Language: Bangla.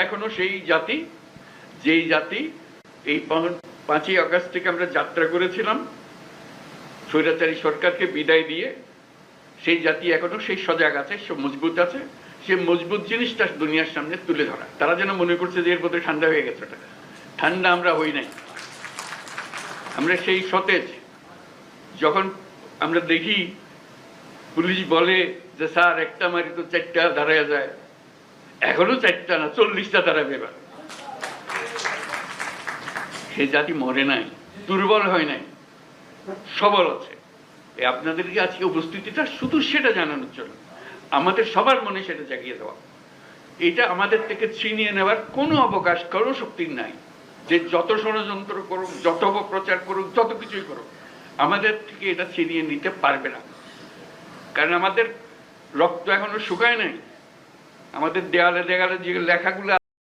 এখনো সেই জাতি যেই জাতি এই 5ই আগস্ট থেকে আমরা যাত্রা করেছিলাম স্বৈরাচারী সরকারকে বিদায় দিয়ে, সেই জাতি এখনো সেই সজাগ আছে, সে মজবুত আছে। সে মজবুত জিনিসটা দুনিয়ার সামনে তুলে ধরা। তারা যেন মনে করছে যে এর মধ্যে ঠান্ডা হয়ে গেছে। ওটা ঠান্ডা আমরা হই নাই, আমরা সেই সতেজ। যখন আমরা দেখি পুলিশ বলে যে স্যার একটা মারি তো 4টা দাঁড়ায় যায়, এখনো 4টা না 40টা দাঁড়াবে। এবার সে জাতি মরে নাই, দুর্বল হয় নাই, সবল আছে। আপনাদেরকে আজকে উপস্থিতিটা শুধু সেটা জানানোর জন্য, আমাদের সবার মনে সেটা জাগিয়ে দেওয়া। এটা আমাদের থেকে ছিনিয়ে নেওয়ার কোনো অবকাশ কারো শক্তির নাই। যে যত ষড়যন্ত্র করুক, যত অপপ্রচার করুক, যত কিছুই করুক, আমাদের থেকে এটা ছিনিয়ে নিতে পারবে না। কারণ আমাদের রক্ত এখনো শুকায় নাই। আমাদের দেয়ালে দেয়ালে যে লেখাগুলো